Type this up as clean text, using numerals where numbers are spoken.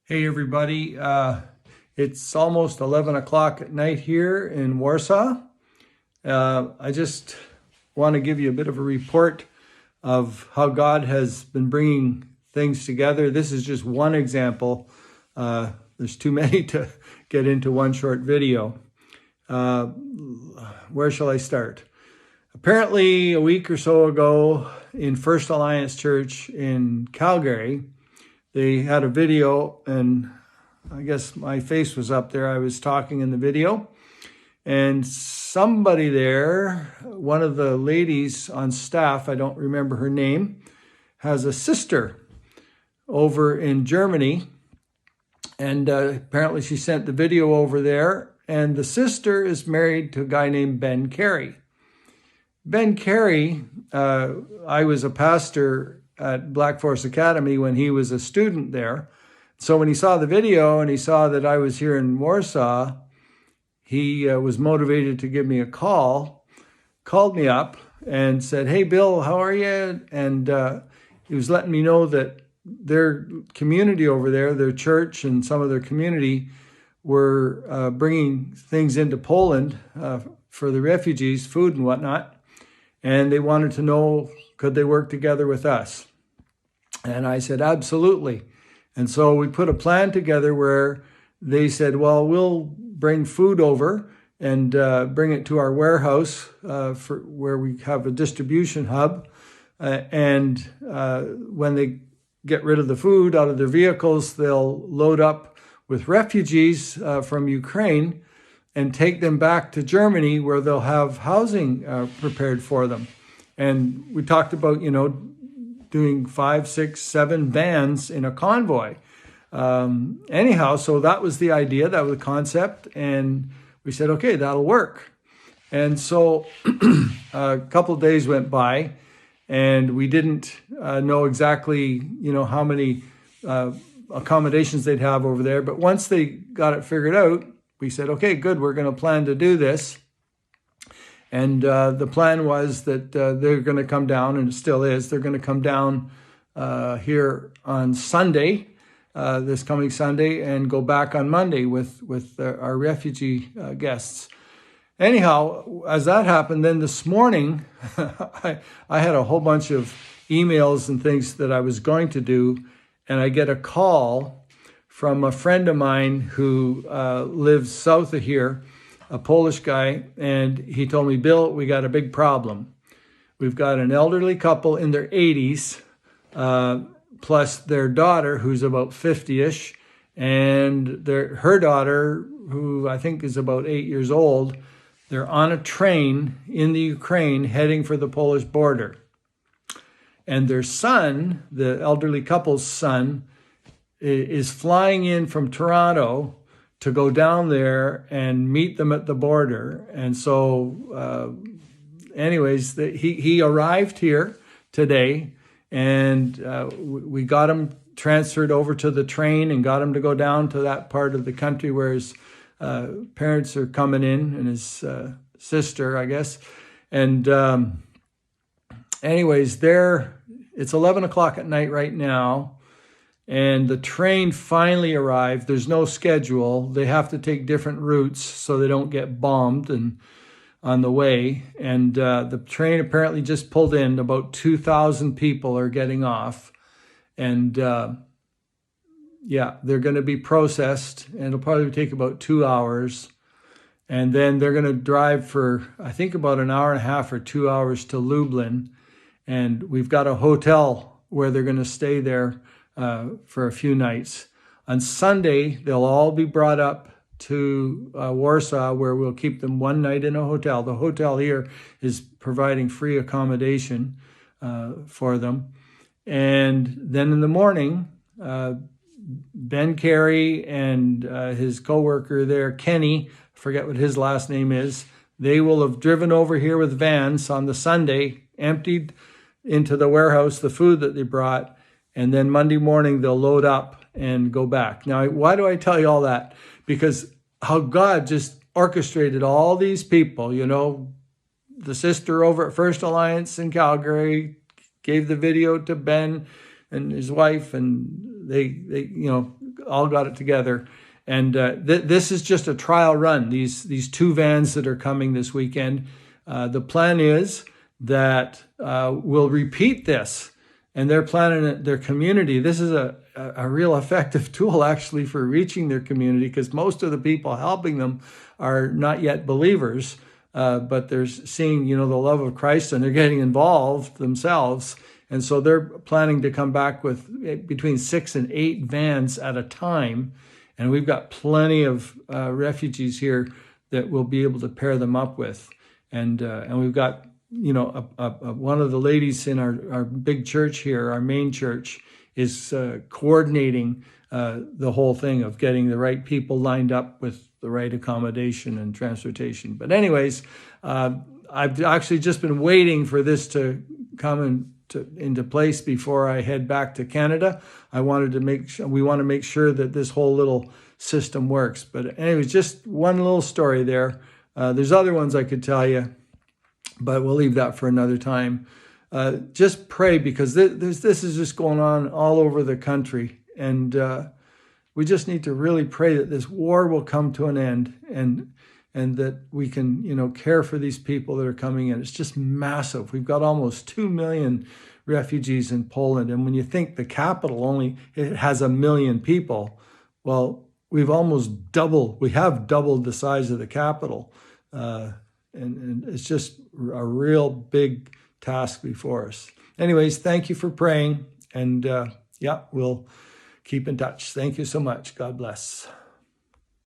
Hey everybody, it's almost 11 o'clock at night here in Warsaw. I just want to give you a bit of a report of how God has been bringing things together. This is just one example. There's too many to get into one short video. Where shall I start? Apparently a week or so ago in First Alliance Church in Calgary, they had a video, and I guess my face was up there. I was talking in the video, and somebody there, one of the ladies on staff, I don't remember her name, has a sister over in Germany, and apparently she sent the video over there, and the sister is married to a guy named Ben Carey. Ben Carey, I was a pastor at Black Forest Academy when he was a student there. So when he saw the video and he saw that I was here in Warsaw, he was motivated to give me a call, called me up and said, "Hey, Bill, how are you?" And he was letting me know that their community over there, their church and some of their community were bringing things into Poland for the refugees, food and whatnot. And they wanted to know, could they work together with us? And I said, absolutely. And so we put a plan together where they said, well, we'll bring food over and bring it to our warehouse for where we have a distribution hub. And when they get rid of the food out of their vehicles, they'll load up with refugees from Ukraine and take them back to Germany where they'll have housing prepared for them. And we talked about, doing 5, 6, 7 vans in a convoy. Anyhow, so that was the idea, that was the concept. And we said, okay, that'll work. And so a couple of days went by and we didn't know exactly, how many accommodations they'd have over there. But once they got it figured out, we said, okay, good, we're going to plan to do this. And the plan was that they're going to come down, and it still is, they're going to come down here on Sunday, this coming Sunday, and go back on Monday with our refugee guests. Anyhow, as that happened, then this morning, I had a whole bunch of emails and things that I was going to do, and I get a call from a friend of mine who lives south of here, a Polish guy, and he told me, Bill, we got a big problem. We've got an elderly couple in their 80s, plus their daughter, who's about 50-ish, and her daughter, who I think is about 8 years old. They're on a train in the Ukraine heading for the Polish border. And their son, the elderly couple's son, is flying in from Toronto to go down there and meet them at the border. And so anyways, he arrived here today, and we got him transferred over to the train and got him to go down to that part of the country where his parents are coming in, and his sister, I guess. And anyways, it's 11 o'clock at night right now. And the train finally arrived. There's no schedule. They have to take different routes so they don't get bombed and on the way. And the train apparently just pulled in. About 2,000 people are getting off. And yeah, they're going to be processed. And it'll probably take about 2 hours. And then they're going to drive for, I think, about an hour and a half or 2 hours to Lublin. And we've got a hotel where they're going to stay there for a few nights. On Sunday, they'll all be brought up to Warsaw, where we'll keep them one night in a hotel. The hotel here is providing free accommodation for them. And then in the morning, Ben Carey and his co-worker there, Kenny, I forget what his last name is, they will have driven over here with vans on the Sunday, emptied into the warehouse the food that they brought, and then Monday morning, they'll load up and go back. Now, why do I tell you all that? Because how God just orchestrated all these people, the sister over at First Alliance in Calgary gave the video to Ben and his wife, and they all got it together. And this is just a trial run. These 2 vans that are coming this weekend. The plan is that we'll repeat this, and they're planning their community. This is a real effective tool actually for reaching their community, because most of the people helping them are not yet believers, but they're seeing, the love of Christ, and they're getting involved themselves. And so they're planning to come back with between 6 and 8 vans at a time. And we've got plenty of refugees here that we'll be able to pair them up with. And we've got, one of the ladies in our big church here, our main church, is coordinating the whole thing of getting the right people lined up with the right accommodation and transportation. But anyways, I've actually just been waiting for this to come into place before I head back to Canada. We want to make sure that this whole little system works. But anyways, just one little story there. There's other ones I could tell you, but we'll leave that for another time. Just pray, because this is just going on all over the country. And we just need to really pray that this war will come to an end, and that we can, care for these people that are coming in. It's just massive. We've got almost 2 million refugees in Poland. And when you think the capital it has 1 million people, well, we have doubled the size of the capital. And it's just a real big task before us. Anyways, thank you for praying. And we'll keep in touch. Thank you so much. God bless.